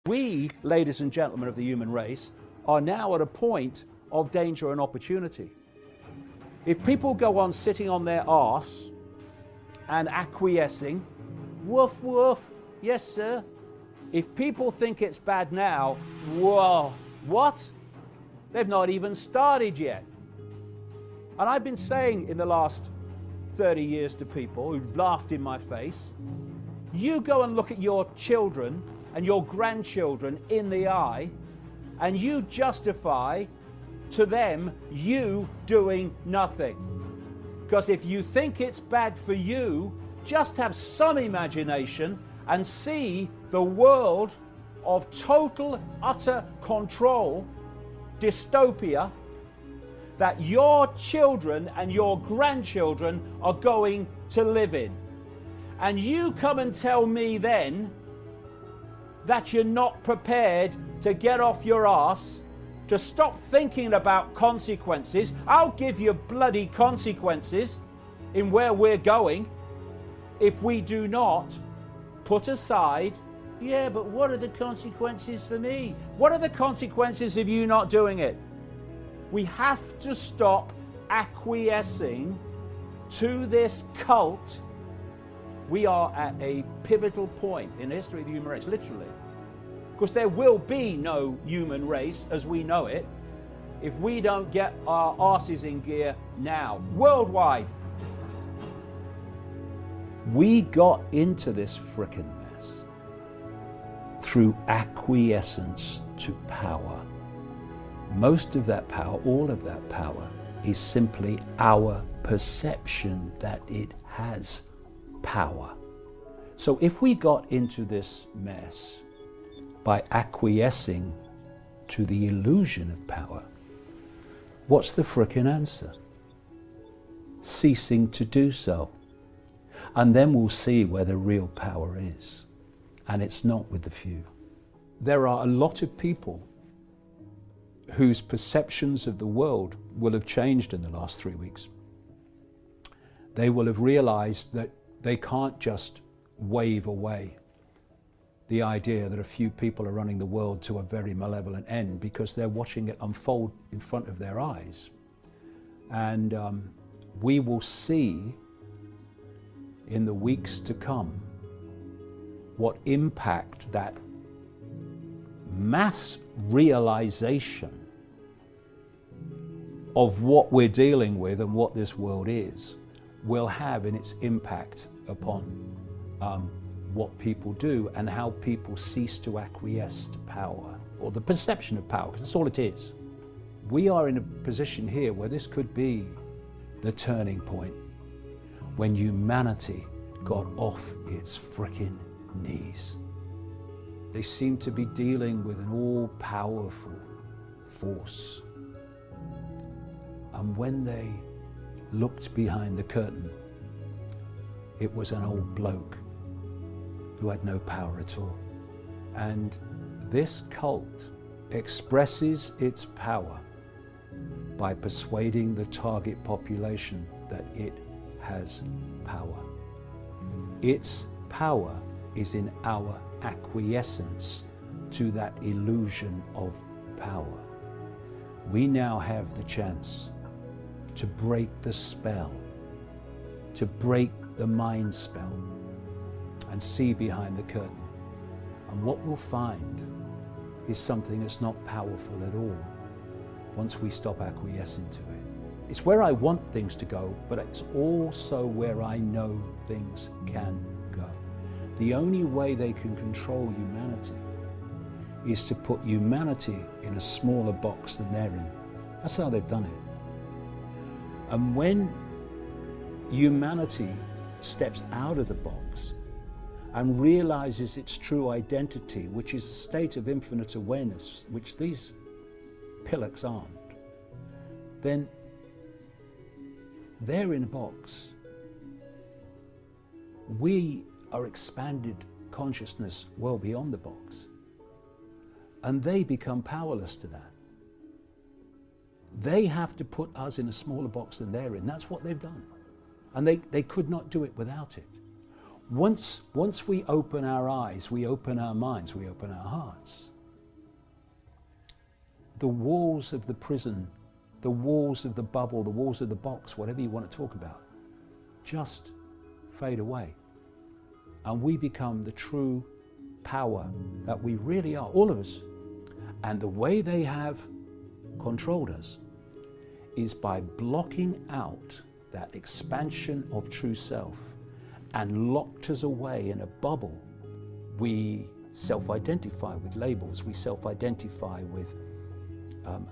We, ladies and gentlemen of the human race, are now at a point of danger and opportunity. If people go on sitting on their arse and acquiescing, woof woof, yes sir. If people think it's bad now, whoa, what? They've not even started yet. And I've been saying in the last 30 years to people who've laughed in my face, you go and look at your children and your grandchildren in the eye, and you justify to them you doing nothing. Because if you think it's bad for you, just have some imagination and see the world of total, utter control, dystopia, that your children and your grandchildren are going to live in. And you come and tell me then that you're not prepared to get off your ass, to stop thinking about consequences. I'll give you bloody consequences in where we're going if we do not put aside, yeah, but what are the consequences for me? What are the consequences of you not doing it? We have to stop acquiescing to this cult. We are at a pivotal point in the history of the human race, literally. Because there will be no human race as we know it if we don't get our arses in gear now, worldwide. We got into this frickin' mess through acquiescence to power. Most of that power, all of that power, is simply our perception that it has power. So if we got into this mess by acquiescing to the illusion of power, what's the frickin' answer? Ceasing to do so. And then we'll see where the real power is. And it's not with the few. There are a lot of people whose perceptions of the world will have changed in the last 3 weeks. They will have realized that they can't just wave away the idea that a few people are running the world to a very malevolent end, because they're watching it unfold in front of their eyes. And we will see in the weeks to come what impact that mass realization of what we're dealing with and what this world is will have in its impact upon what people do and how people cease to acquiesce to power, or the perception of power, because that's all it is. We are in a position here where this could be the turning point, when humanity got off its frickin' knees. They seem to be dealing with an all-powerful force. And when they looked behind the curtain, it was an old bloke who had no power at all. And this cult expresses its power by persuading the target population that it has power. Its power is in our acquiescence to that illusion of power. We now have the chance to break the spell, to break the mind spell, and see behind the curtain. And what we'll find is something that's not powerful at all once we stop acquiescing to it. It's where I want things to go, but it's also where I know things can go. The only way they can control humanity is to put humanity in a smaller box than they're in. That's how they've done it. And when humanity steps out of the box and realizes its true identity, which is a state of infinite awareness, which these pillocks aren't, then they're in a box. We are expanded consciousness well beyond the box, and they become powerless to that. They have to put us in a smaller box than they're in. That's what they've done. And they could not do it without it. Once we open our eyes, we open our minds, we open our hearts, the walls of the prison, the walls of the bubble, the walls of the box, whatever you want to talk about, just fade away. And we become the true power that we really are, all of us. And the way they have controlled us is by blocking out that expansion of true self and locked us away in a bubble. We self-identify with labels, we self-identify with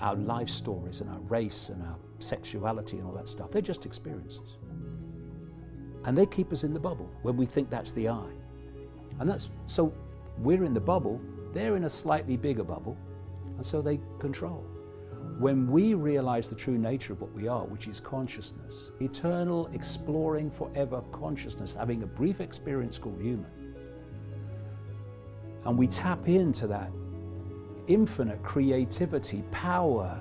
our life stories and our race and our sexuality and all that stuff. They're just experiences. And they keep us in the bubble when we think that's the I. And so we're in the bubble, they're in a slightly bigger bubble, and so they control. When we realize the true nature of what we are, which is consciousness, eternal, exploring forever consciousness, having a brief experience called human, and we tap into that infinite creativity, power,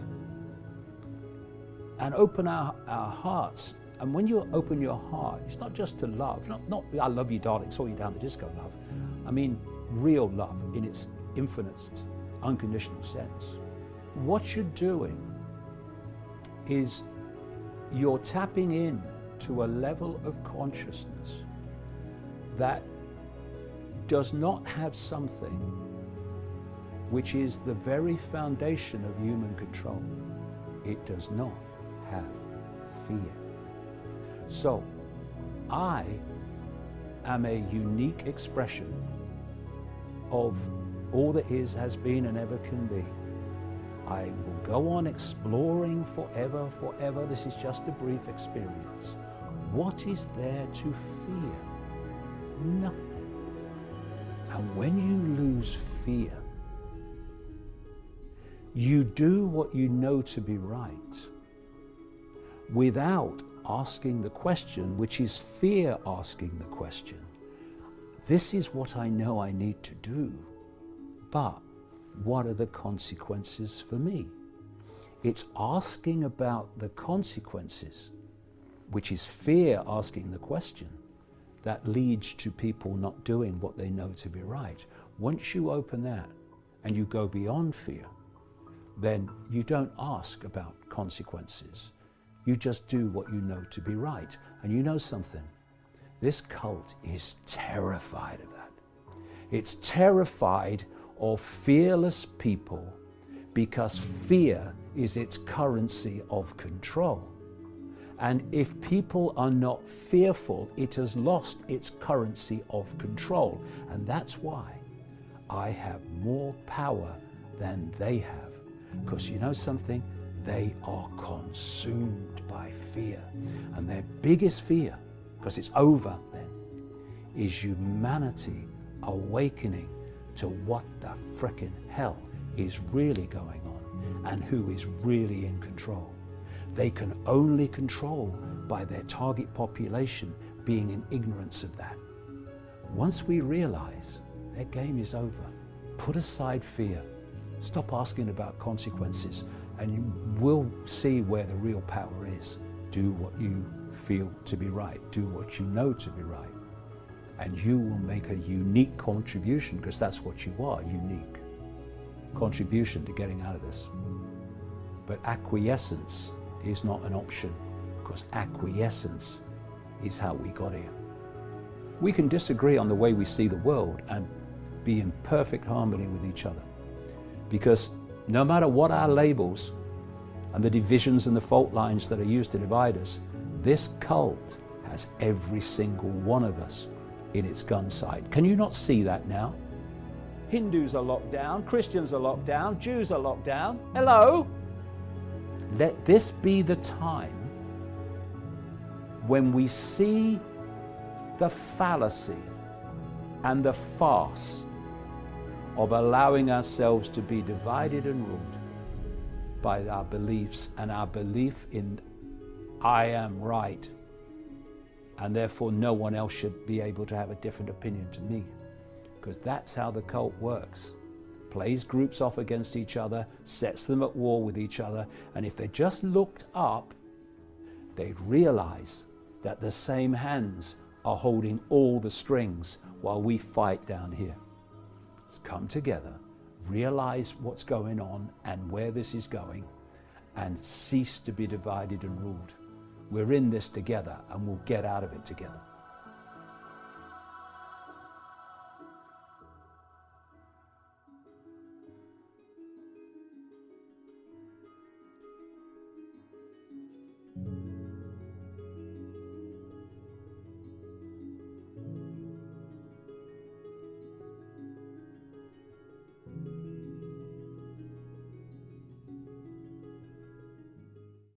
and open our hearts. And when you open your heart, it's not just to love, not I love you darling, saw you down the disco love. I mean real love in its infinite, unconditional sense. What you're doing is you're tapping in to a level of consciousness that does not have something which is the very foundation of human control. It does not have fear. So, I am a unique expression of all that is, has been, and ever can be. I will go on exploring forever, forever. This is just a brief experience. What is there to fear? Nothing. And when you lose fear, you do what you know to be right without asking the question, which is fear asking the question. This is what I know I need to do, but what are the consequences for me? It's asking about the consequences, which is fear asking the question, that leads to people not doing what they know to be right. Once you open that and you go beyond fear, then you don't ask about consequences. You just do what you know to be right. And you know something? This cult is terrified of that. It's terrified of fearless people because fear is its currency of control. And if people are not fearful, it has lost its currency of control. And that's why I have more power than they have. Because you know something? They are consumed by fear. And their biggest fear, because it's over then, is humanity awakening to what the frickin' hell is really going on and who is really in control. They can only control by their target population being in ignorance of that. Once we realize their game is over, put aside fear, stop asking about consequences, and you will see where the real power is. Do what you feel to be right. Do what you know to be right. And you will make a unique contribution, because that's what you are, unique. Contribution to getting out of this. But acquiescence is not an option, because acquiescence is how we got here. We can disagree on the way we see the world and be in perfect harmony with each other. Because no matter what our labels and the divisions and the fault lines that are used to divide us, this cult has every single one of us in its gun sight. Can you not see that now? Hindus are locked down, Christians are locked down, Jews are locked down. Hello? Let this be the time when we see the fallacy and the farce of allowing ourselves to be divided and ruled by our beliefs and our belief in I am right, and therefore no one else should be able to have a different opinion to me, because that's how the cult works. Plays groups off against each other, sets them at war with each other, and if they just looked up, they'd realize that the same hands are holding all the strings while we fight down here. Let's come together, realize what's going on and where this is going, and cease to be divided and ruled. We're in this together, and we'll get out of it together.